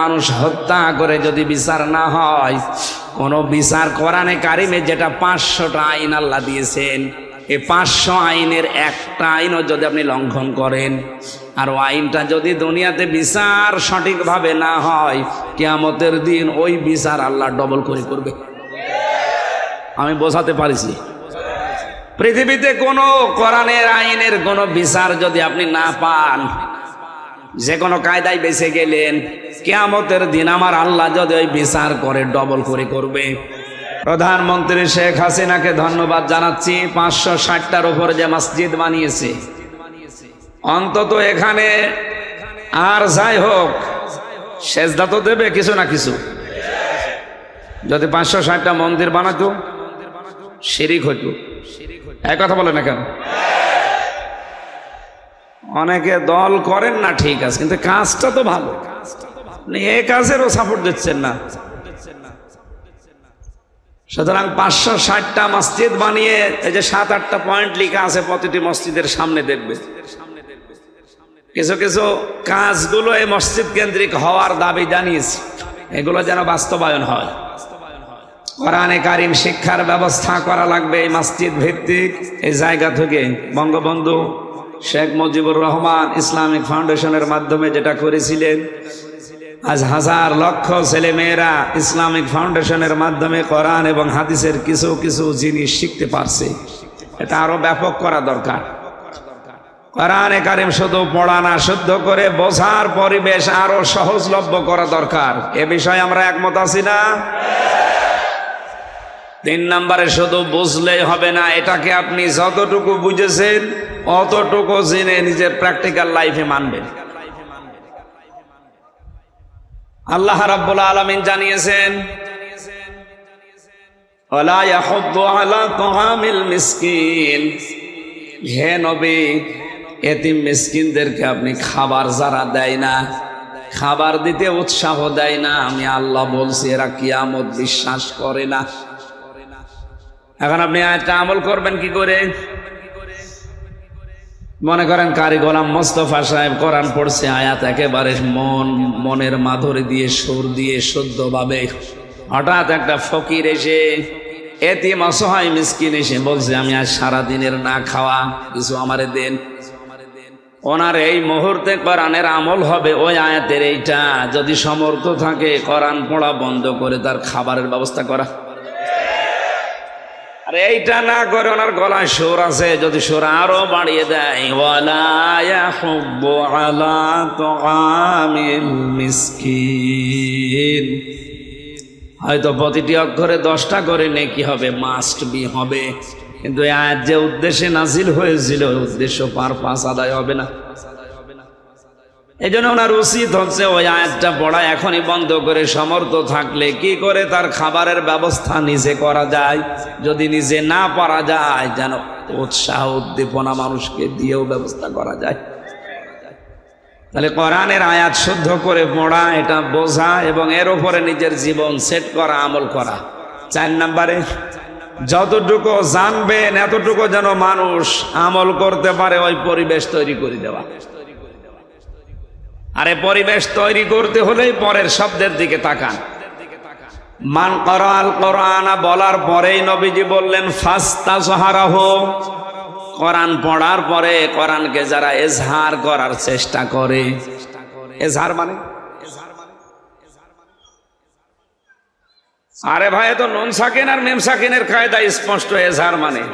মানুষ হত্যা করে যদি বিচার না হয়, কোন বিচার কোরআনে কারিমে যেটা 500টা আইন আল্লাহ দিয়েছেন, এই 500 আইনের একটা আইনও যদি আপনি লঙ্ঘন করেন, আর ওই আইনটা যদি দুনিয়াতে বিচার সঠিকভাবে না হয়, কিয়ামতের দিন ওই বিচার আল্লাহ ডবল করে করবে। আমি বোঝাতে পারিছি? পৃথিবীতে কোনো কোরআনের আইনের কোনো বিচার যদি আপনি না পান, যে কোনো কায়দায় বেঁচে গেলেন, কিয়ামতের দিন আমার আল্লাহ যদি ওই বিচার করে ডবল করে করবে। প্রধানমন্ত্রী শেখ হাসিনাকে ধন্যবাদ জানাচ্ছি, 560টার উপরে যে মসজিদ বানিয়েছে, অন্তত এখানে আর যাই হোক সেজদা তো দেবে কিছু না কিছু। যদি 560টা মন্দির বানাতো, শিরিক হইতো। এক কথা বলে না কেন? অনেকে দল করেন না, ঠিক আছে, কিন্তু কাজটা তো ভালো, এই কাজেরও সাপোর্ট দিচ্ছেন না। সুতরাং 560টা মসজিদ বানিয়ে এই যে 7-8টা পয়েন্ট লেখা আছে প্রতিটি মসজিদের সামনে, দেখবে কিছু কিছু কাজগুলো এই মসজিদ কেন্দ্রিক হওয়ার দাবি জানিয়েছে, এগুলো যেন বাস্তবায়ন হয়। কোরআনে কারিম শিক্ষার ব্যবস্থা করা লাগবে এই মসজিদ ভিত্তিক। এই জায়গা থেকে বঙ্গবন্ধু শেখ মুজিবুর রহমান ইসলামিক ফাউন্ডেশনের মাধ্যমে যেটা করেছিলেন, আজ হাজার লক্ষ ছেলে মেয়েরা ইসলামিক ফাউন্ডেশনের মাধ্যমে কোরআন এবং হাদিসের কিছু কিছু জিনিস শিখতে পারছে। এটা আরো ব্যাপক করা দরকার। কোরআনে কারিম শুধু পড়া না, শুদ্ধ করে বোঝার পরিবেশ আরো সহজলভ্য করা দরকার। এ বিষয়ে আমরা একমত আছি না? 3 নম্বরে শুধু বুঝলেই হবে না, এটাকে আপনি যতটুকু বুঝেছেন অতটুকু জেনে নিজের প্র্যাকটিক্যাল লাইফে মানবেন। আল্লাহ রাব্বুল আলামিন জানিয়েছেন, ওয়ালা ইয়াহুদ্দু আলা তাআমিল মিসকিন, হে নবী, এতিম মিসকিনদেরকে আপনি খাবার যারা দেয় না, খাবার দিতে উৎসাহ দেয় না, আমি আল্লাহ বলছি এরা কিয়ামত বিশ্বাস করে না। এখন আপনি আয়াতটা আমল করবেন কি করে? মনে করেন কারি গোলাম মোস্তফা সাহেব কোরআন পড়ছে, আয়াত একেবারে মনের মাধুরী দিয়ে সুর দিয়ে শুদ্ধভাবে, হঠাৎ একটা ফকির এসে, এতিম অসহায় মিসকিন এসে বলছে আমি আজ সারাদিনের না খাওয়া, কিছু আমারে দেন। ওনার এই মুহূর্তে কোরআনের আমল হবে ওই আয়াতের এইটা, যদি সমর্থ থাকে কোরআন পড়া বন্ধ করে তার খাবারের ব্যবস্থা করা। আর এইটা না করে ওনার গলায় সুর আছে, যদি সুর আরো বাড়িয়ে দেয়, ওয়ালা ইয়াহুব্বু আলা তাআমিল মিসকিন, হয়তো প্রতিটি অক্ষরে 10টা করে নেকি হবে, মাস্ট বি হবে, কিন্তু এই আয়াত যে উদ্দেশ্যে নাজিল হয়েছিল উদ্দেশ্য পারপাস আদায় হবে না। এই জন্য ওনার উচিত হচ্ছে ওই আয়াতটা পড়া এখনই বন্ধ করে সমর্থ থাকলে কি করে তার খাবারের ব্যবস্থা নিজে করা যায়। যদি নিজে না পারা যায়, যেন উৎসাহ উদ্দীপনা মানুষকে দিয়েও ব্যবস্থা করা যায়। তাহলে কোরআনের আয়াত শুদ্ধ করে পড়া, এটা বোঝা এবং এর উপরে নিজের জীবন সেট করা, আমল করা। 4 নম্বরে যতটুকু জানবেন এতটুকু যেন মানুষ আমল করতে পারে, ওই পরিবেশ তৈরি করে দেওয়া। আরে পরিবেশ তৈরি করতে হলেই পরের শব্দের দিকে তাকান। মান ক্বারাআল কোরআন বলার পরেই নবীজি বললেন ফাস্তাযহারাহু, কোরআন পড়ার পরে কোরআনকে যারা এজহার করার চেষ্টা করে, এজহার মানে, আরে ভাই তো নুন সাকিন আর মিম সাকিনের কায়দা স্পষ্ট, এজহার মানে।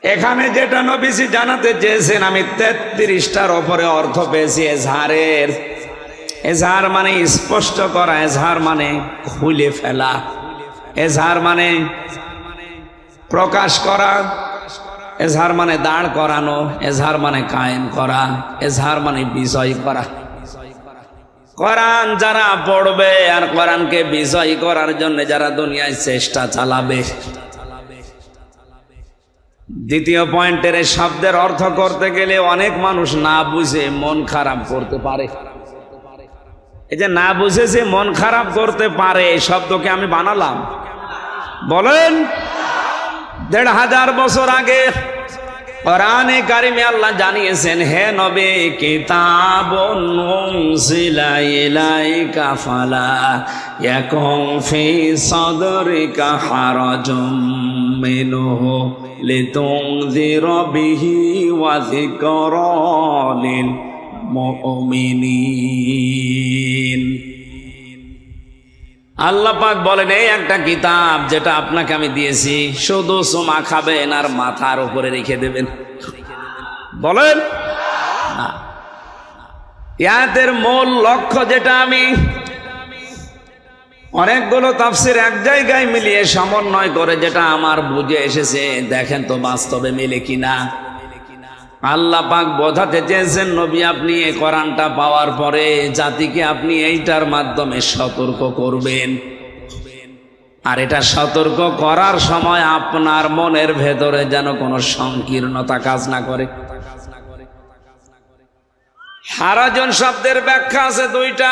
এখানে যেটা নবীজি জানাতে চেয়েছেন, আমি 33টার উপরে অর্থ পেয়েছি এজহারের। এজহার মানে স্পষ্ট করা, এজহার মানে খুলে ফেলা, এজহার মানে প্রকাশ করা, এজহার মানে দাঁড় করানো, এজহার মানে কায়েম করা, এজহার মানে বিজয় করা। কোরআন যারা পড়বে আর কোরআনকে বিজয় করার জন্য যারা দুনিয়ায় চেষ্টা চালাবে। দ্বিতীয় পয়েন্টের এই শব্দের অর্থ করতে গেলে অনেক মানুষ না বুঝে মন খারাপ করতে পারে। এই যে না বুঝেছে মন খারাপ করতে পারে, এই শব্দকে আমি বানালাম। বলেন 1500 বছর আগে কোরআনে কারিমে আল্লাহ জানিয়েছেন, হে নবী, কিতাবুন উনজিলা ইলাইকা ফালা ইয়াকুন ফি সাদরিকা হারাজুম মিনহু লিতুনযিরা বিহি ওয়া যিকরা লিল মুমিনিন। আল্লাহ পাক বলেন, এই একটা কিতাব যেটা আপনাকে আমি দিয়েছি, শুধু চুমা খাবেন আর মাথার উপরে রেখে দেবেন। বলেন না, ইয়াতের মূল লক্ষ্য যেটা, আমি অনেকগুলো তাফসীর এক জায়গায় মিলিয়ে সমন্বয় করে যেটা আমার বুঝে এসেছে, দেখেন তো বাস্তবে মিলে কিনা। আল্লাহ পাক বোঝাতে চেয়েছেন, নবী আপনি এই কোরআনটা পাওয়ার পরে জাতিকে আপনি এইটার মাধ্যমে সতর্ক করবেন, আর এটা সতর্ক করার সময় আপনার মনের ভেতরে যেন কোনো সংকীর্ণতা কাজ না করে। হারাজন শব্দের ব্যাখ্যা আছে দুইটা।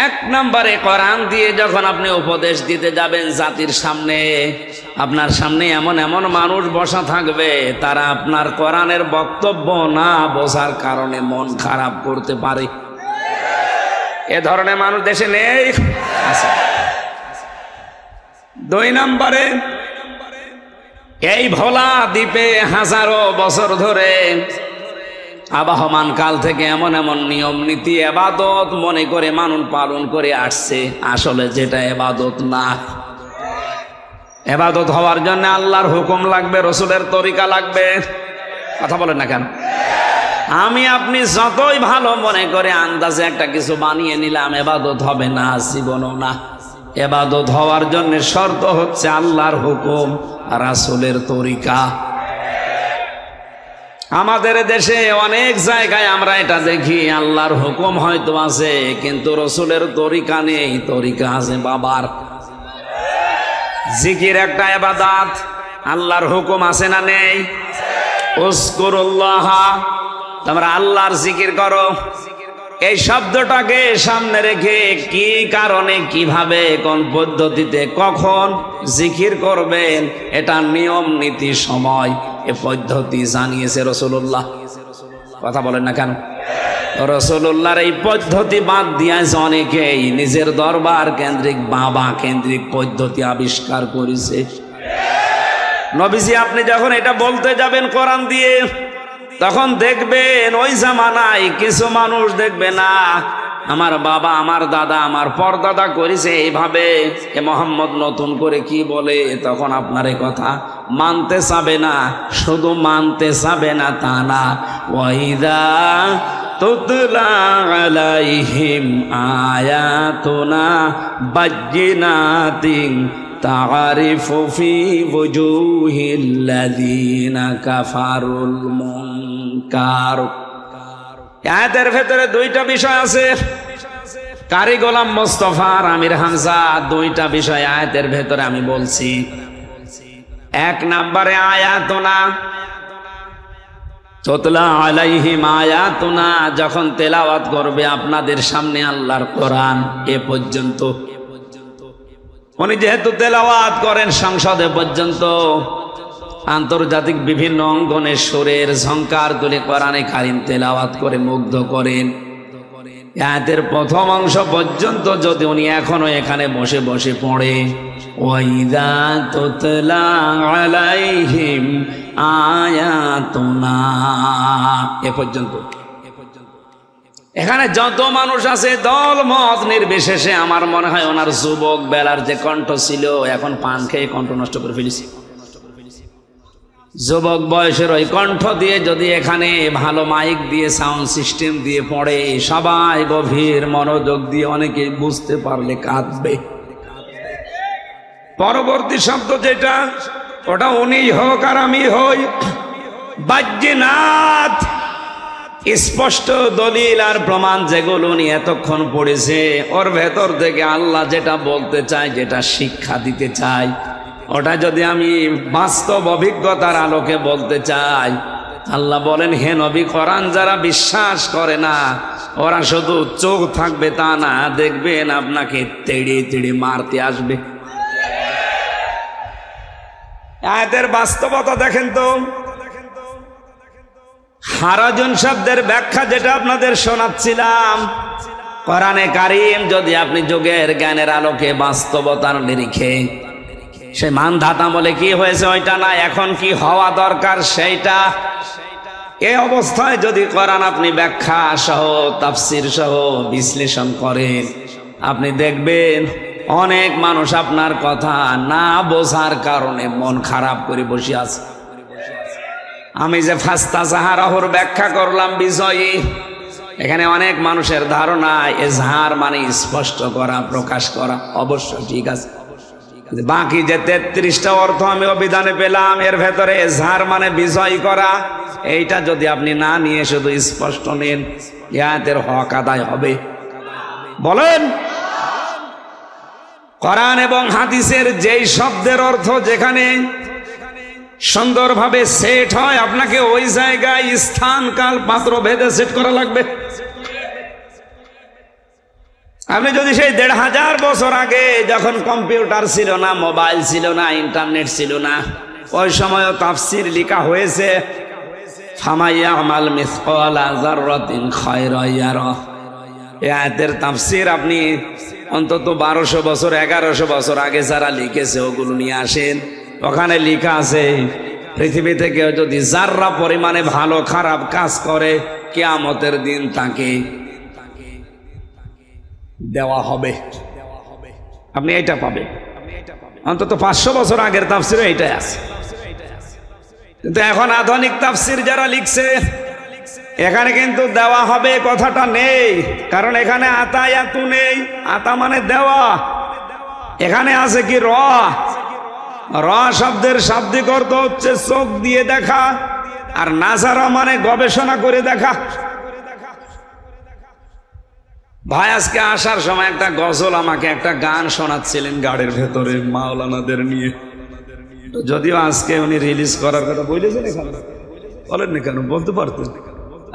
এক নম্বরে, কোরআন দিয়ে যখন আপনি উপদেশ দিতে যাবেন জাতির সামনে, আপনার সামনে এমন এমন মানুষ বসা থাকবে, তারা আপনার কোরআনের বক্তব্য না বোঝার কারণে মন খারাপ করতে পারে। এ ধরনের মানুষ দেশে নেই। দুই নম্বরে, এই ভোলা দ্বীপে হাজারো বছর ধরে আবাহমান কাল থেকে এমন এমন নিয়ম নীতি এবাদত মনে করে মানুষ পালন করে আসছে, আসলে যেটা এবাদত না। এবাদত হওয়ার জন্য আল্লাহর হুকুম লাগবে, রসুলের তরিকা লাগবে। কথা বলেন না কেন? আমি আপনি যতই ভালো মনে করে আন্দাজে একটা কিছু বানিয়ে নিলাম, এবাদত হবে না, জীবনও না। এবাদত হওয়ার জন্য শর্ত হচ্ছে আল্লাহর হুকুম, রাসূলের তরিকা। আমাদের দেশে অনেক জায়গায় আমরা এটা দেখি, আল্লাহর হুকুম হয়তো আছে কিন্তু রসুলের তরিকা নেই, তরিকা আছে বাবার। জিকির একটা ইবাদত, আল্লাহর হুকুম আছে না নেই? উযকুরুল্লাহ, তোমরা আল্লাহর জিকির করো। এই শব্দটাকে সামনে রেখে কি কারণে, কিভাবে, কোন পদ্ধতিতে, কখন জিকির করবেন, এটা নিয়ম নীতি, সময়, এ পদ্ধতি জানিয়েছে রাসূলুল্লাহ। কথা বলেন না কেন? রাসূলুল্লাহর এই পদ্ধতি বাদ দিয়েছে অনেকেই নিজের দরবার কেন্দ্রিক, বাবা কেন্দ্রিক পদ্ধতি আবিষ্কার করেছে। নবীজি আপনি যখন এটা বলতে যাবেন কোরআন দিয়ে, তখন দেখবেন ওই জামানায় কিছু মানুষ দেখবে না, আমার বাবা, আমার দাদা, আমার পরদাদা করেছে এইভাবে, এ মুহাম্মদ নতুন করে কি বলে, তখন আপনার এই কথা মানতে চাবে না। শুধু মানতে চাবে না তা না, ওয়াইদা তুতলা আলাইহিম আয়াতুনা বাজ্জিনাতিন তারিফু ফি ওয়ুজুহিল্লাযিনা কাফারুল মুনকার। আয়াতের ভেতরে দুইটা বিষয় আছে। কারি গোলাম মোস্তফা আর আমির হামজা, দুইটা বিষয় আয়াতের ভেতরে আমি বলছি। এক নম্বরে আয়াতুনা, তুতলা আলাইহিম আয়াতুনা, যখন তেলাওয়াত করবে আপনাদের সামনে আল্লাহর কোরআন, এ পর্যন্ত উনি যেহেতু তেলাওয়াত করেন সংসদে পর্যন্ত, আন্তর্জাতিক বিভিন্ন অঙ্গনে সুরের ঝংকার তুলে কোরআনে কারিম তেলাওয়াত করে মুগ্ধ করেন। আয়াতের প্রথম অংশ পর্যন্ত যদি উনি এখনো এখানে বসে বসে পড়ে, ওয়াইদা তুতলা আলাইহিম আয়াতুনা, এ পর্যন্ত। এখানে যত মানুষ আছে দল মত নির্বিশেষে, আমার মনে হয় ওনার যুবক বেলার যে কণ্ঠ ছিল, এখন পান খেয়ে কণ্ঠ নষ্ট করে ফেলেছি। যুবক বয়সের ওই কণ্ঠ দিয়ে যদি এখানে ভালো মাইক দিয়ে, সাউন্ড সিস্টেম দিয়ে পড়ে, সবাই গভীর মনোযোগ দিয়ে অনেকে বুঝতে পারলে কাঁদবে। পরবর্তী শব্দ যেটা, ওটা উনি হোক আর আমি হই, বাজ্জিনাত, স্পষ্ট দলিল আর প্রমাণ যেগুলো উনি এতক্ষণ পড়েছে, ওর ভেতর থেকে আল্লাহ যেটা বলতে চায়, যেটা শিক্ষা দিতে চায়, ওটা যদি আমি বাস্তব অভিজ্ঞতার আলোকে বলতে চাই, আল্লাহ বলেন, হে নবী, কোরআন যারা বিশ্বাস করে না, ওরা শুধু চোখ থাকবে তা না, দেখবেন আপনাকে তেড়ে তেড়ে মারতে আসবে। আয়াতের বাস্তবতা দেখেন তো, হারাজুন শব্দের ব্যাখ্যা যেটা আপনাদের শোনাচ্ছিলাম, কোরআনে কারীম যদি আপনি যুগের জ্ঞানের আলোকে বাস্তবতার নিরিখে সে মানধাতা বলে কি হয়েছে ওইটা না, এখন কি হওয়া দরকার সেইটা, এই অবস্থায় যদি কোরআন আপনি ব্যাখ্যা সহ তাফসীর সহ বিশ্লেষণ করেন, আপনি দেখবেন অনেক মানুষ আপনার কথা না বোঝার কারণে মন খারাপ করে বসে আছে। আমি যে ফাস্তা জাহারাহুর ব্যাখ্যা করলাম বিজয়ী, এখানে অনেক মানুষের ধারণা এজহার মানে স্পষ্ট করা, প্রকাশ করা, অবশ্য ঠিক আছে। বাকি যে 33টা অর্থ আমি অভিধানে পেলাম, এর ভেতরে এজহার মানে বিজয় করা, এইটা যদি আপনি না নিয়ে শুধু স্পষ্ট নেন, আয়াতের হক আদায় হবে? বলেন। কোরআন এবং হাদিসের যেই শব্দের অর্থ যেখানে সুন্দরভাবে সেট হয়, আপনাকে ওই জায়গায় স্থান কাল পাত্র ভেদে সেট করা লাগবে। আপনি যদি সেই 1500 বছর আগে যখন কম্পিউটার ছিল না, মোবাইল ছিল না, ইন্টারনেট ছিল না, ওই সময়ও তাফসীর লেখা হয়েছে, ফামাইয়ামাল মিসকালা যাররাতিন খায়রান ইয়ারা, এই আয়াতের তাফসীর আপনি অন্তত 1200 বছর 1100 বছর আগে যারা লিখেছে ওগুলো নিয়ে আসেন। ওখানে লেখা আছে পৃথিবীতে কেউ যদি যাররা পরিমাণে ভালো খারাপ কাজ করে, কিয়ামতের দিন তাকে দেওয়া হবে। আপনি এইটা পাবেন। অন্তত 500 বছর আগের তাফসীরে এইটাই আছে। কিন্তু এখন আধুনিক তাফসীর যারা লিখছে, এখানে কিন্তু দেওয়া হবে কথাটা নেই, কারণ এখানে আতায়াতু নেই। আতা মানে দেওয়া, এখানে আছে কি র। র শব্দের শাব্দিক অর্থ হচ্ছে চোখ দিয়ে দেখা, আর নাজারা মানে গবেষণা করে দেখা। ভাই আজকে আসার সময় একটা গজল, আমাকে একটা গান শোনাচ্ছিলেন গাড়ির ভেতরে মাওলানাদের নিয়ে, যদিও আজকে উনি রিলিজ করার কথা বলেছেন, এখানে বলেননি কেন, বলতে পারতেন।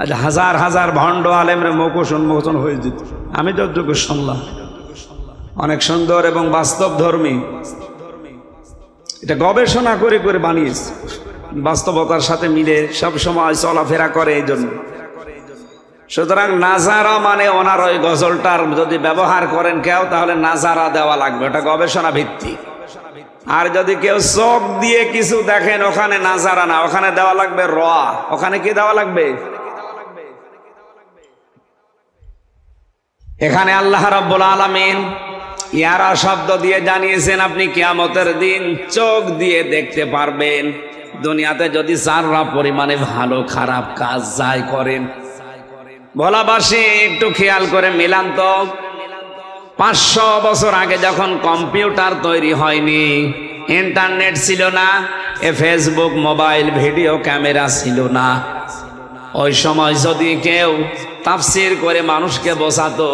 আজ হাজার হাজার ভণ্ড আলেমরে মুখোশ উন্মোচন হয়ে যেত। আমি যতটুকু শুনলাম অনেক সুন্দর এবং বাস্তব ধর্মী, এটা গবেষণা করে করে বানিয়েছে, বাস্তবতার সাথে মিলে সব সময় চলাফেরা করে এই জন্য। সুতরাং নাজারা মানে ওনার ওই গজলটার যদি ব্যবহার করেন কেউ, তাহলে নাজারা দেওয়া লাগবে, ওটা গবেষণা ভিত্তিক। আর যদি কেউ চোখ দিয়ে কিছু দেখেন, ওখানে নাজারা না, ওখানে দেওয়া লাগবে র। ওখানে কি দেওয়া লাগবে? এখানে আল্লাহ রাব্বুল আলামিন ইয়ারা শব্দ দিয়ে জানিয়েছেন আপনি কিয়ামতের দিন চোখ দিয়ে দেখতে পারবেন। দুনিয়াতে যদি যাররা পরিমাণে ভালো খারাপ কাজ যাই করেন, ভোলাবাসী একটু খেয়াল করে মিলান তো, 500 বছর আগে যখন কম্পিউটার তৈরি হয়নি, ইন্টারনেট ছিল না, ফেসবুক, মোবাইল, ভিডিও ক্যামেরা ছিল না, ওই সময় যদি কেউ তাফসীর করে মানুষকে বোঝাতো,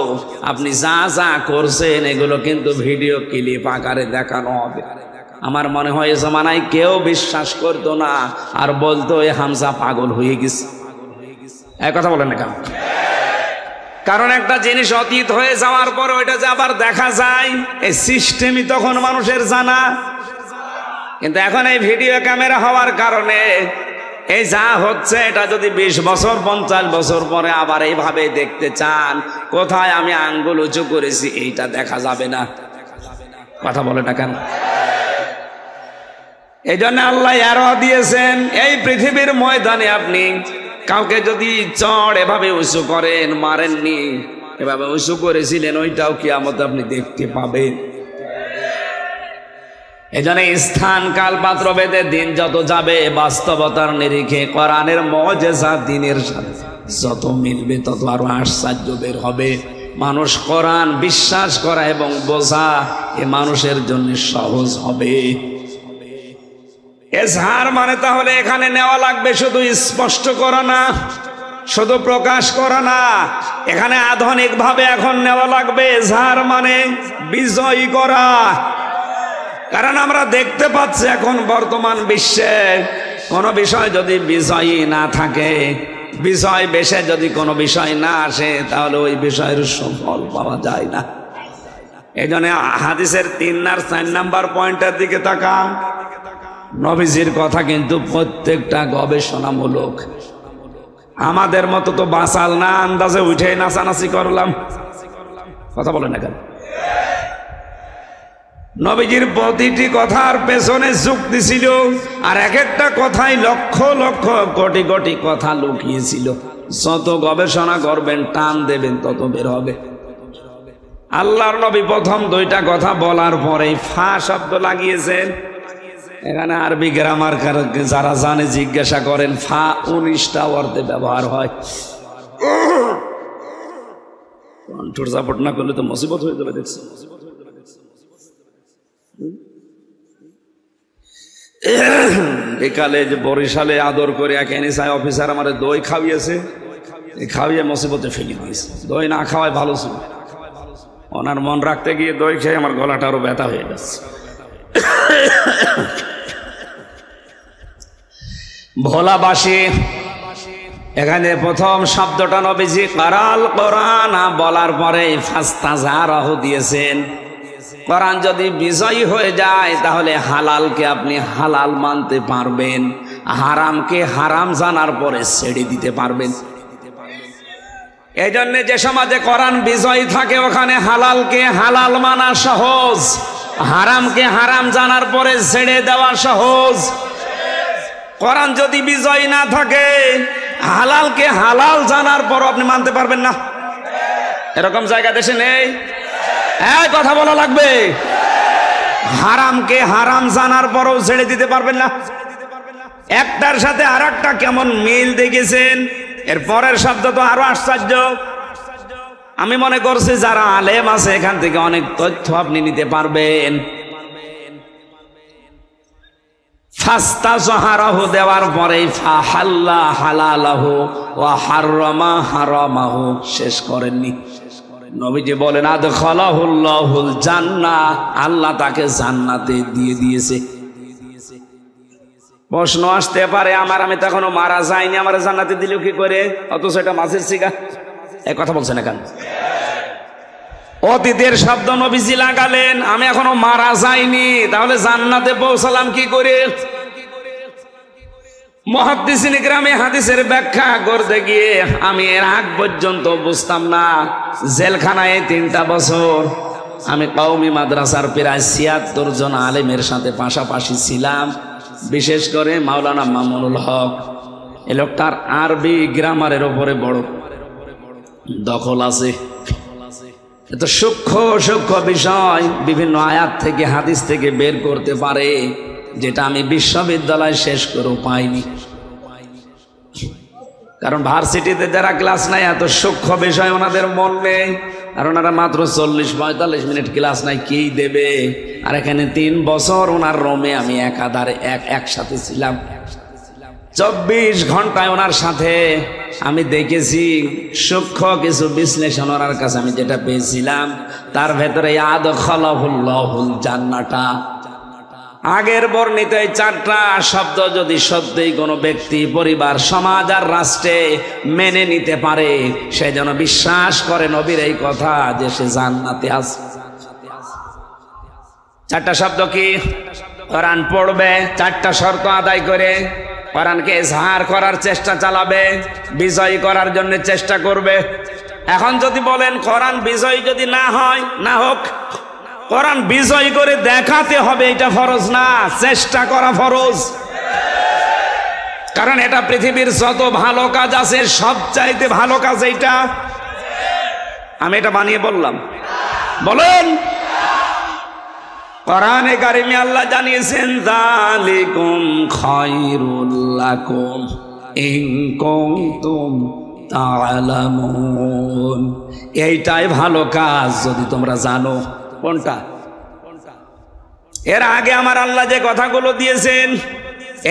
আপনি যা যা করছেন এগুলো কিন্তু ভিডিও ক্লিপ আকারে দেখানো হবে, আমার মনে হয় জমানায় কেউ বিশ্বাস করতো না, আর বলতো এ হামজা পাগল হয়ে গেছে। এক কথা বলেন না কেন? কারণ একটা জিনিস অতীত হয়ে যাওয়ার পর ওইটা যে আবার দেখা যায়, এই সিস্টেমই তখন মানুষের জানা। কিন্তু এখন এই ভিডিও ক্যামেরা হওয়ার কারণে এই যা হচ্ছে, এটা যদি 20 বছর 50 বছর পরে আবার এইভাবে দেখতে চান, কোথায় আমি আঙ্গুল উঁচু করেছি এইটা দেখা যাবে না। কথা বলে না কেন? এই জন্য আল্লাহ আরো দিয়েছেন, এই পৃথিবীর ময়দানে আপনি কাউকে যদি চড় এভাবে উঁচু করেন, মারেননি, এভাবে উঁচু করেছিলেন, ওইটাও কিয়ামতে আপনি দেখতে পাবেন। এজন্য স্থান কাল পাত্র ভেদে দিন যত যাবে, বাস্তবতার নিরিখে কোরআনের মুজিজা দিনের সাথে যত মিলবে, তত আরো আশ্চর্য বের হবে। মানুষ কোরআন বিশ্বাস করা এবং বোঝা এ মানুষের জন্য সহজ হবে। এজহার মানে তাহলে এখানে নেওয়া লাগবে শুধু স্পষ্ট করা না, শুধু প্রকাশ করা না, এখানে আধুনিক ভাবে এখন নেওয়া লাগবে এজহার মানে বিজয়ী করা। কারণ আমরা দেখতে পাচ্ছি এখন বর্তমান বিশ্বে কোনো বিষয় যদি বিজয়ী না থাকে, বিজয় বেশে যদি কোনো বিষয় না আসে, তাহলে ওই বিষয়ের সুফল পাওয়া যায় না। এই জন্য হাদিসের 3 আর 4 নাম্বার পয়েন্টের দিকে তাকান। নবীজির কথা কিন্তু প্রত্যেকটা গবেষণামূলক। আমাদের মতো তো বাঁচাল না, আন্দাজে উঠে নাচানাচি করলাম। কথা বলেন না কেন? নবীজির প্রতিটি কথার পেছনে যুক্তি ছিল, আর এক একটা কথাই লক্ষ লক্ষ কোটি কোটি কথা লুকিয়েছিল। যত গবেষণা করবেন, টান দেবেন, তত বের হবে। আল্লাহর নবী প্রথম দুইটা কথা বলার পরেই ফা শব্দ লাগিয়েছেন। এখানে আরবি গ্রামার যারা জানে জিজ্ঞাসা করেন, ফা 19টা অর্থে ব্যবহার হয়। কণ্ঠর সাপোর্ট না করলে তো মুসিবত হয়ে যাবে। দেখছি বিকালে যে বরিশালে আদর করে এক এনএসআই অফিসার আমার দই খাওয়িয়েছে, খাওয়িয়ে মুসিবতে ফেলে দিয়েছে। দই না খাওয়ায় ভালো ছিল, ওনার মন রাখতে গিয়ে দই খেয়ে আমার গলাটা আরো ব্যথা হয়ে গেছে। ভোলাবাসী, এখানে প্রথম শব্দটা নবীজি কারাল কোরআন বলার পরে ফাস্তাজারাহু দিয়েছেন। কোরআন যদি বিজয়ী হয়ে যায় তাহলে হালালকে আপনি হালাল মানতে পারবেন, হারামকে হারাম জানার পরে ছেড়ে দিতে পারবেন। এই জন্য যে সমাজে কোরআন বিজয়ী থাকে ওখানে হালালকে হালাল মানা সহজ, হারামকে হারাম জানার পরে ছেড়ে দেওয়া সহজ। কোরআন যদি বিজয়ী না থাকে, হালালকে হালাল জানার পর আপনি মানতে পারবেন না। এরকম জায়গা দেশে নেই? এই কথা বলা লাগবে। হারামকে হারাম জানার পরও ছেড়ে দিতে পারবেন না। একটার সাথে আর একটা কেমন মিল দেখেছেন। এর পরের শব্দ তো আরো আশ্চর্য। আমি মনে করছি যারা আলেম আছে এখান থেকে অনেক তথ্য আপনি নিতে পারবেন। ফাস্তাজহারাহু দেওয়ার পরে ফাহাল্লা হালালাহু ওয়া হাররামা হারামাহু শেষ করেননি। নবীজি বলেন আদখালাহুল্লাহুল জান্নাহ, আল্লাহ তাকে জান্নাতে দিয়ে দিয়েছে। প্রশ্ন আসতে পারে আমি তো এখনো মারা যাইনি, আমার জান্নাতে দিল কি করে? অথচ এটা মাছের শিকা। এই কথা বলছেন না কেন? অতীতের শব্দ নবীজি লাগালেন, আমি এখনো মারা যাইনি, তাহলে জান্নাতে পৌঁছালাম কি করে? মুহাদ্দিসিন ইকরামে হাদিসের ব্যাখ্যা করতে গিয়ে আমি এর আগ পর্যন্ত বুঝতাম না। জেলখানায় 3টা বছর আমি কওমি মাদ্রাসার প্রায় 76 জন আলেমের সাথে পাশাপাশি ছিলাম। বিশেষ করে মাওলানা মামুনুল হক, এ লোকটার আরবি গ্রামারের ওপরে বড় দখল আছে। এত সূক্ষ্ম সূক্ষ্ম বিষয় বিভিন্ন আয়াত থেকে হাদিস থেকে বের করতে পারে, যেটা আমি বিশ্ববিদ্যালয় শেষ করেও পাইনি। কারণ ভার্সিটিতে যারা ক্লাস নাই এত সূক্ষ্ম বিষয় ওনাদের মন নেই, আর ওনারা মাত্র 40-45 মিনিট ক্লাস নাই, কি দেবে? আর এখানে 3 বছর ওনার রোমে আমি একাধারে একসাথে ছিলাম। 24 ঘন্টায় ওনার সাথে আমি দেখেছি সূক্ষ্ম কিছু বিশ্লেষণ ওনার কাছে আমি যেটা পেয়েছিলাম, তার ভেতরে আদখালাহুল্লাহুল জান্নাতা, আগের বর্ণিত এই 4টা শব্দ যদি সত্যিই কোনো ব্যক্তি, পরিবার, সমাজ আর রাষ্ট্রে মেনে নিতে পারে, সে যেন বিশ্বাস করে নবীর এই কথা যে সে জান্নাতে আছে। 4টা শব্দ কি? কোরআন পড়বে, 4টা শর্ত আদায় করে কোরআনকে ইজহার করার চেষ্টা চালাবে, বিজয়ী করার জন্য চেষ্টা করবে। এখন যদি বলেন কোরআন বিজয়ী যদি না হয়, না হোক, কোরআন বিজয়ী করে দেখাতে হবে, এটা ফরজ না, চেষ্টা করা ফরজ। কারণ এটা পৃথিবীর যত ভালো কাজ আছে সবচাইতে ভালো কাজ এইটা। আমি এটা বানিয়ে বললাম? বলেন। কোরআনে কারিমে আল্লাহ জানিয়েছেন যালিকুম খায়রুল লাকুম ইন কুনতুম তা'লামুন, এইটাই ভালো কাজ যদি তোমরা জানো। কোনটা? এর আগে আমার আল্লাহ যে কথাগুলো দিয়েছেন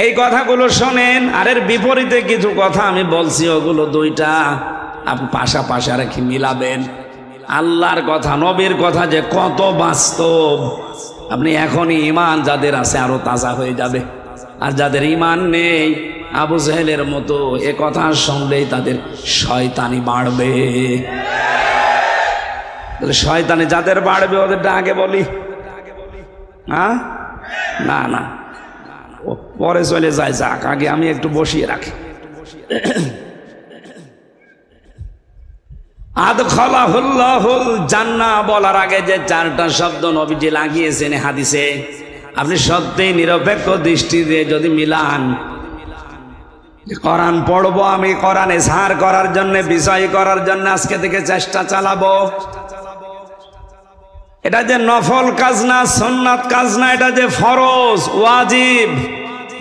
এই কথাগুলো শোনেন, আর এর বিপরীতে কিছু কথা আমি বলছি, ওগুলো 2টা আপনি পাশাপাশি রেখে মিলাবেন। আল্লাহর কথা, নবীর কথা যে কত বাস্তব, আপনি এখনই ঈমান যাদের আছে আরো তাজা হয়ে যাবে। আর যাদের ঈমান নেই, আবু জেহেলের মতো এ কথা শুনলেই তাদের শয়তানি বাড়বে। শয়তানি যাদের বাড়বে ওদেরটা আগে বলি? হ্যাঁ, না না, ও পরে চলে যায়, যাক, আগে আমি একটু বসিয়ে রাখি। আদখালাহুল্লাহুল জান্নাহ বলার আগে যে চারটা শব্দ নবীজি লাগিয়েছেন হাদিসে, আপনি সত্যিই নিরপেক্ষ দৃষ্টি দিয়ে যদি মিলান, কোরআন পড়বো আমি, কোরআন ইজহার করার জন্য, বিষয় করার জন্য আজকে থেকে চেষ্টা চালাবো, এটা যে নফল কাজ না, সুন্নাত কাজ না, এটা যে ফরজ ওয়াজিব।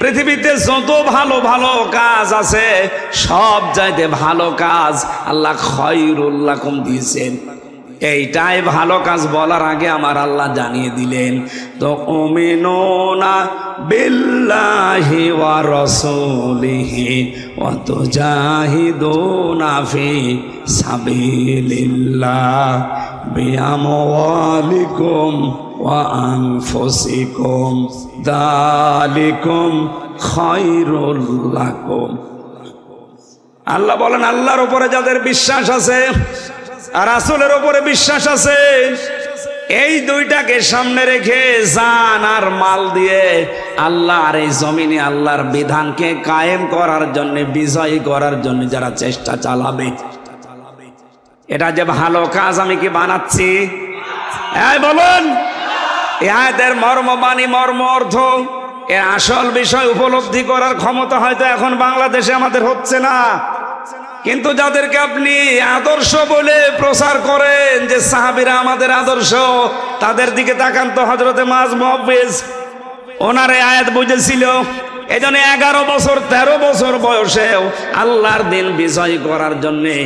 পৃথিবীতে যত ভালো ভালো কাজ আছে সব চাইতে ভালো কাজ আল্লাহ খায়রুল লাকুম দিয়েছেন। এইটাই ভালো কাজ বলার আগে আমার আল্লাহ জানিয়ে দিলেন, তো উমিনুনা বিল্লাহি ওয়া রাসূলিহি ওয়া তুজাহিদুনা ফি সাবিলিল্লাহ বিআমওয়ালিকুম ওয়া আনফুসিকুম যালিকুম খায়রুল লাকুম। আল্লাহ বলেন, আল্লাহর উপরে যাদের বিশ্বাস আছে আর রাসূলের উপরে বিশ্বাস আছে, এই দুইটাকে সামনে রেখে জান আর মাল দিয়ে আল্লাহ আর এই জমিনে আল্লাহর বিধানকে কায়েম করার জন্য, বিজয়ী করার জন্য যারা চেষ্টা চালাবে, এটা যে ভালো কাজ আমি কি বানাচ্ছি? এই বলুন, এই আয়াতের মর্মবাণী, মর্ম অর্থ, এর আসল বিষয় উপলব্ধি করার ক্ষমতা হয়তো এখন বাংলাদেশে আমাদের হচ্ছে না। কিন্তু যাদেরকে আপনি আদর্শ বলে প্রচার করেন যে সাহাবীরা আমাদের আদর্শ, তাদের দিকে তাকান তো। হযরতে মুআয মুহাব্বিজ, ওনার এই আয়াত বুঝেছিল, এজন্য 11 বছর 13 বছর বয়সেও আল্লাহর দিন বিজয় করার জন্যে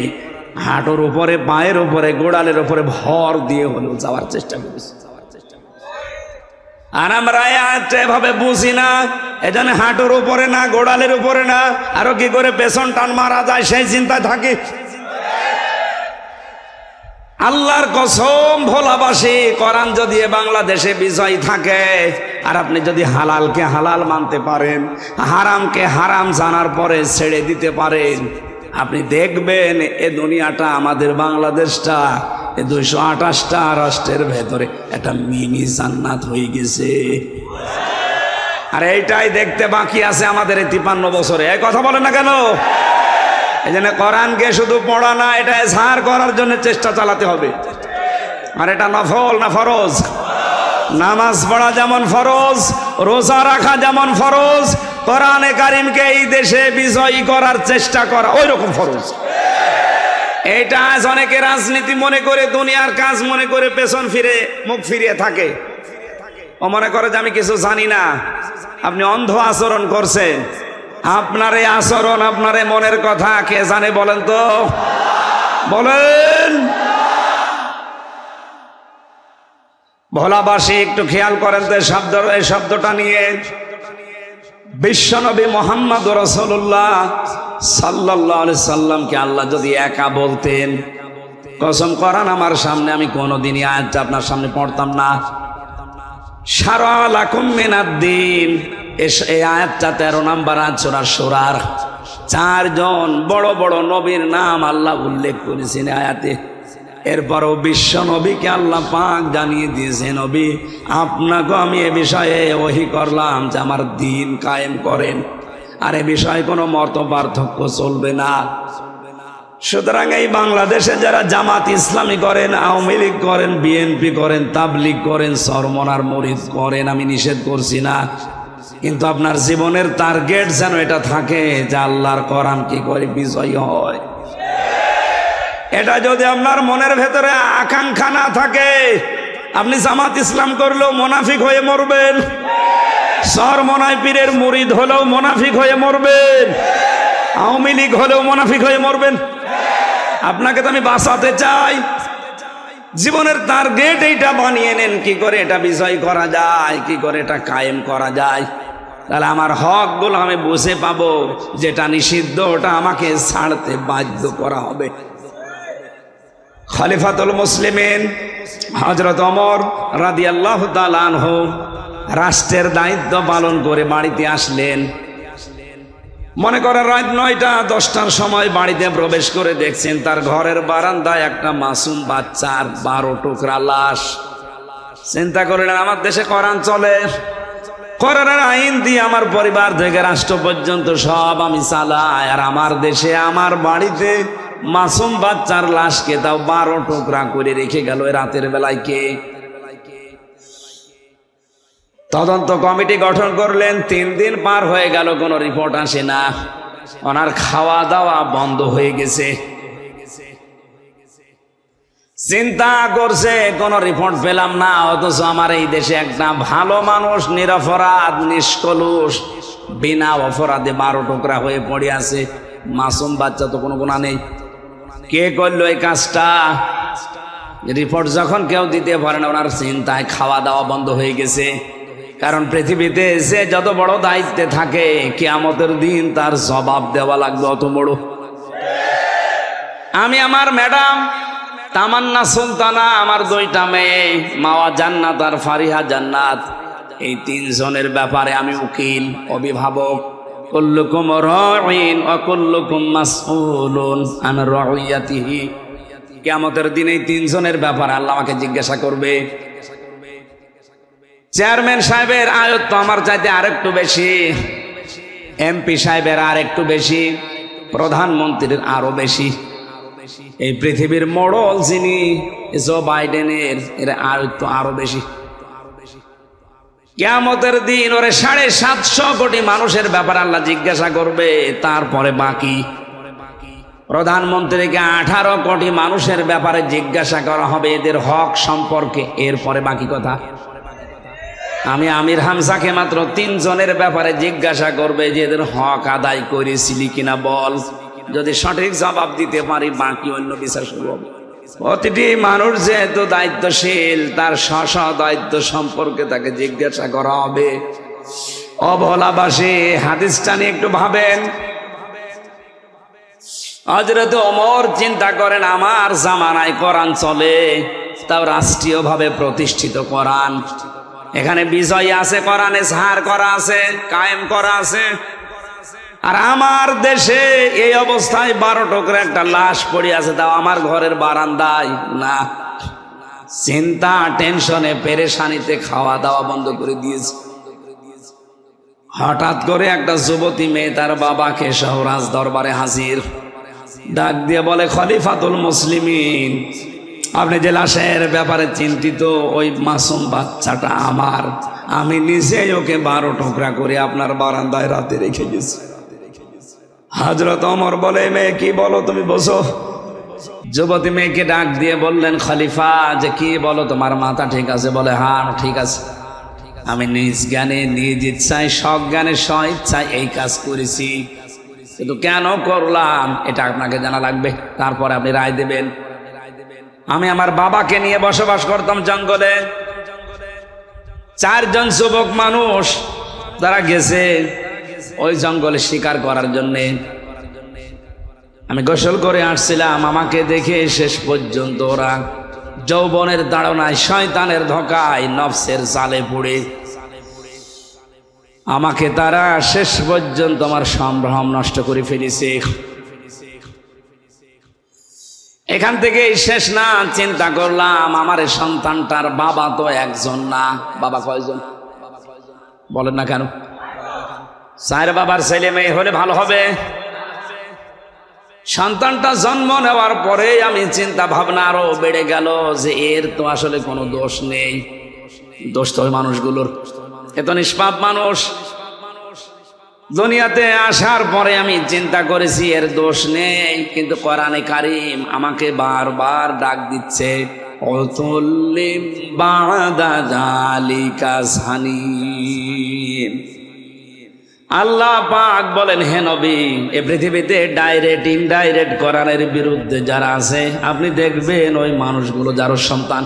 হাঁটুর উপরে, পায়ের উপরে, গোড়ালের উপরে ভর দিয়ে হলেও যাওয়ার চেষ্টা করেছে। আর আমরা এভাবে বুঝি না, এজন্য হাঁটুর উপরে না, গোড়ালের উপরে না, আরো কি করে পেছন টান মারা যায় সেই চিন্তায় থাকি। আল্লাহর কসম, ভোলাবাসী, কোরআন যদি বাংলাদেশে বিজয় থাকে আর আপনি যদি হালালকে হালাল মানতে পারেন, হারামকে হারাম জানার পরে ছেড়ে দিতে পারেন, আপনি দেখবেন এ দুনিয়াটা, আমাদের বাংলাদেশটা, 228টা রাষ্ট্রের ভেতরে একটা মিনি জান্নাত হয়ে গেছে। আর এইটাই দেখতে বাকি আছে আমাদের এই 53 বছরে। এই কথা বলেন না কেন? এই জন্য কোরআনকে শুধু পড়া না, এটা ইজহার করার জন্য চেষ্টা চালাতে হবে। আর এটা নফল না ফরজ? নামাজ পড়া যেমন ফরজ, রোজা রাখা যেমন ফরজ, কোরআনে কারিমকে এই দেশে বিজয়ী করার চেষ্টা করা ওই রকম ফরজ। এটা আজ অনেকে রাজনীতি মনে করে, দুনিয়ার কাজ মনে করে পেছন ফিরে, মুখ ফিরিয়ে থাকে। ও মনে করে যে আমি কিছু জানি না। আপনি অন্ধ আচরণ করছেন। আপনার এই আচরণ, আপনার এই মনের কথা কে জানে বলেন তো? বলেন। ভোলাবাসী একটু খেয়াল করেন তো এই শব্দটা নিয়ে। বিশ্বনবী মুহাম্মদ রাসূলুল্লাহ সাল্লাল্লাহু আলাইহি সাল্লামকে আল্লাহ যদি একা বলতেন, কসম করেন আমার সামনে আমি কোনোদিনই আয়াতটা আপনার সামনে পড়তাম না। শারা লাকুম মিনাদ-দ্বীন, এই আয়াতটা 13 নম্বর আয়াত সূরা শুরার। 4 জন বড় বড় নবীর নাম আল্লাহ উল্লেখ করেছেন আয়াতে। এরপরও বিশ্ব নবীকে আল্লাহ পাক জানিয়ে দিয়েছে, নবী আপনাকে আমি এ বিষয়ে ওহী করলাম যে আমার দ্বীন কায়েম করেন, আর এ বিষয়ে কোনো মত পার্থক্য চলবে না। সুতরাং এই বাংলাদেশে যারা জামাত ইসলামী করেন, আওয়ামী লীগ করেন, বিএনপি করেন, তাবলীগ করেন, চরমনার মুরিদ করেন, আমি নিষেধ করছি না, কিন্তু আপনার জীবনের টার্গেট যেন এটা থাকে যে আল্লাহর কোরআন কি করে বিজয়ী হয়। এটা যদি আপনার মনের ভেতরে আকাঙ্ক্ষা না থাকে, আপনি জামাত ইসলাম করলেও মুনাফিক হয়ে মরবেন, চরমনায় পীরের মুরিদ হলেও মুনাফিক হয়ে মরবেন, আওয়ামী লীগ হলেও মুনাফিক হয়ে মরবেন। আপনাকে তো আমি বাঁচাতে চাই। জীবনের টার্গেট এইটা বানিয়ে নেন, কি করে এটা বিজয় করা যায়, কি করে এটা কায়েম করা যায়। তাহলে আমার হকগুলো আমি বুঝে পাবো, যেটা নিষিদ্ধ ওটা আমাকে ছাড়তে বাধ্য করা হবে। খলিফাতুল মুসলিমিন হযরত ওমর রাদিয়াল্লাহু তাআলা আনহু রাষ্ট্রের দায়িত্ব পালন করে বাড়িতে আসলেন। মনে করেন রাত 9টা-10টার সময় বাড়িতে প্রবেশ করে দেখছেন তার ঘরের বারান্দায় একটা মাসুম বাচ্চার 12 টুকরা লাশ। চিন্তা করলেন আমার দেশে কোরআন চলে, কোরআনের আইন দিয়ে আমার পরিবার থেকে রাষ্ট্র পর্যন্ত সব আমি চালাই, আর আমার দেশে আমার বাড়িতে মাসুম বাচ্চার লাশকে তাও 12 টুকরা করে রেখে গেল রাতের বেলায় কে? তদন্ত কমিটি গঠন করলেন, 3 দিন পার হয়ে গেল, কোনো রিপোর্ট আসে না। ওনার খাওয়া দাওয়া বন্ধ হয়ে গেছে। চিন্তা করছে কোনো রিপোর্ট পেলাম না, অথচ আমার এই দেশে একটা ভালো মানুষ নিরপরাধ নিষ্কলুষ বিনা অপরাধে 12 টুকরা হয়ে পড়ে আছে। মাসুম বাচ্চা তো কোনো গুনাহ নেই। কে করলো এই কাজটা? রিপোর্ট যখন কেউ দিতে পারে না, ওনার চিন্তায় খাওয়া দাওয়া বন্ধ হয়ে গেছে। কারণ পৃথিবীতে সে যত বড় দায়িত্বে থাকে, কিয়ামতের দিন তার জবাব দেওয়া লাগবে অত বড়। আমি আমার ম্যাডাম তামান্না সুলতানা, আমার 2টা মেয়ে মাওয়া জান্নাত আর ফারিহা জান্নাত, এই 3 জনের ব্যাপারে আমি উকিল, অভিভাবক। কুল্লুকুম রাঈন ওয়া কুল্লুকুম মাসউলুন আন রাইয়াতিহি। কিয়ামতের দিন এই 3 জনের ব্যাপারে আল্লাহ আমাকে জিজ্ঞাসা করবে। চেয়ারম্যান সাহেবের আয়ত্ত তো আমার চাইতে আরেকটু বেশি, এমপি সাহেবের আর একটু বেশি, প্রধানমন্ত্রীর আরো বেশি। এই পৃথিবীর মোড়ল যিনি জো বাইডেনের, এর আয়ত্ত আরো বেশি। কিয়ামতের দিন ওরে 750 কোটি মানুষের ব্যাপারে আল্লাহ জিজ্ঞাসা করবে, তারপরে বাকি। প্রধানমন্ত্রীকে 18 কোটি মানুষের ব্যাপারে জিজ্ঞাসা করা হবে এদের হক সম্পর্কে, এরপরে বাকি কথা। আমি আমির হামজাকে মাত্র 3 জনের ব্যাপারে জিজ্ঞাসা করবে যে এদের হক আদায় করেছিলি কিনা বল। যদি সঠিক জবাব দিতে পারি, বাকি অন্য বিচার শুরু হবে। প্রতিটি মানুষ যেহেতু দায়িত্বশীল, তার স্ব দায়িত্ব সম্পর্কে তাকে জিজ্ঞাসা করা হবে। অবলাবাসী হাদিসটা নিয়ে একটু ভাবেন। হযরত ওমর চিন্তা করেন, আমার জামানায় কোরআন চলে, তাও রাষ্ট্রীয়ভাবে প্রতিষ্ঠিত কোরআন। এখানে বিজয় আছে, কোরআনে সার করা আছে, কায়েম করা আছে। আর আমার দেশে এই অবস্থায় 12 টুকরা একটা লাশ পড়ে আছে, তাও আমার ঘরের বারান্দায় না। চিন্তা টেনশনে পেরেশানিতে খাওয়া দাওয়া বন্ধ করে দিয়েছে। হঠাৎ করে একটা যুবতী মেয়ে তার বাবাকে সহ রাজ দরবারে হাজির, ডাক দিয়ে বলে, খলিফাতুল মুসলিমিন, আপনি যে লাশের ব্যাপারে চিন্তিত, ওই মাসুম বাচ্চাটা আমার, আমি নিজেই ওকে 12 টুকরা করে আপনার বারান্দায় রাতে রেখে গেছি। হযরত ওমর বলে, মেয়ে কি বলো, তুমি বসো। যুবতী মেয়েকে ডাক দিয়ে বললেন, খলিফা, যে কি বলো, তোমার মাথা ঠিক আছে? বলে, হ্যাঁ ঠিক আছে। আমি নিজ জ্ঞানে নিজ ইচ্ছায় সজ্ঞানে স্বইচ্ছায় এই কাজ করেছি, কিন্তু কেন করলাম এটা আপনাকে জানা লাগবে, তারপরে আপনি রায় দেবেন। আমি আমার বাবাকে নিয়ে বসবাস করতাম জঙ্গলে। 4 জন যুবক মানুষ তারা গেছে ওই জঙ্গলে শিকার করার জন্যে। আমি গোসল করে আসছিলাম, আমাকে দেখে শেষ পর্যন্ত ওরা যৌবনের তাড়নায়, শয়তানের ধোঁকায়, নফসের জালে পড়ে আমাকে তারা শেষ পর্যন্ত আমার সম্ভ্রম নষ্ট করে ফেলেছে। এখান থেকে শেষ না, চিন্তা করলাম আমার এই সন্তানটার বাবা তো একজন না। বাবা কয়জন বলেন না কেন? 4 বাবার ছেলে মেয়ে হলে ভালো হবে। সন্তানটা জন্ম নেওয়ার পরে আমি চিন্তা ভাবনা আরো বেড়ে গেল যে এর তো আসলে কোনো দোষ নেই, দোষ তো ওই মানুষগুলোর। এত নিষ্পাপ মানুষ। দুনিয়াতে আসার পরে আমি চিন্তা করেছি এর দোষ নেই, কিন্তু কোরআনে কারীম আমাকে বারবার ডাক দিচ্ছে, অতুল্লিম বাদা যালিকা জানিম। আল্লাহ পাক বলেন, হে নবী, এই পৃথিবীতে ডাইরেক্ট ইনডাইরেক্ট কোরআনের বিরুদ্ধে যারা আছে, আপনি দেখবেন ওই মানুষগুলো যার সন্তান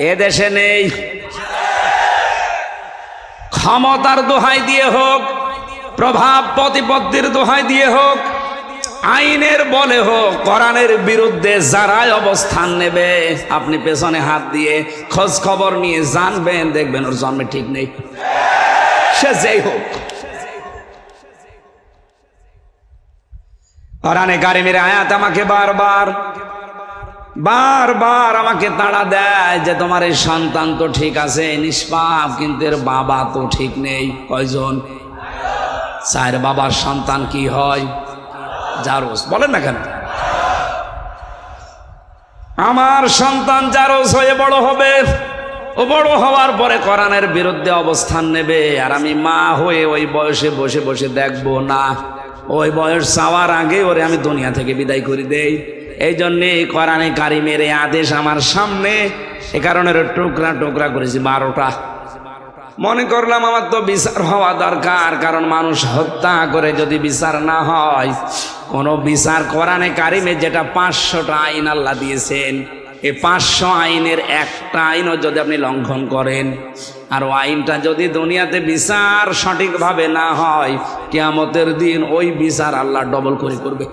এ দেশে নেই। ক্ষমতার দোহাই দিয়ে হোক, প্রভাব প্রতিপত্তির দোহাই দিয়ে হোক, আইনের বলে হোক, কোরআনের বিরুদ্ধে যারাই অবস্থান নেবে, আপনি পেছনে হাত দিয়ে খোঁজ খবর নিয়ে জানবেন, দেখবেন ওর জন্মে ঠিক নেই, সে যেই হোক। কোরআনে কারীমের আয়াত আমাকে বারবার আমাকে তাড়া দেয় যে তোমার এই সন্তান তো ঠিক আছে, নিষ্পাপ, কিন্তু এর বাবা তো ঠিক নেই। কয়জন? 4 বাবার সন্তান কি হয়? জারজ, বলেন না কেন? আমার সন্তান জারজ হয়ে বড় হবে, ও বড় হওয়ার পরে কোরআনের বিরুদ্ধে অবস্থান নেবে, আর আমি মা হয়ে ওই বয়সে বসে বসে দেখবো না। ওই বয়স চাওয়ার আগে ওরে আমি দুনিয়া থেকে বিদায় করে দেই। এই জন্যে কোরআনে কারিমের এই আদেশ আমার সামনে, এ কারণে টুকরা টুকরা করেছি 12টা। মনে করলাম আমার তো বিচার হওয়া দরকার, কারণ মানুষ হত্যা করে যদি বিচার না হয়, কোনো বিচার কোরআনে কারিমে যেটা 500টা আইন আল্লাহ দিয়েছেন, এই 500 আইনের একটা আইনও যদি আপনি লঙ্ঘন করেন, আর ওই আইনটা যদি দুনিয়াতে বিচার সঠিকভাবে না হয়, কিয়ামতের দিন ওই বিচার আল্লাহ ডবল করে করবে।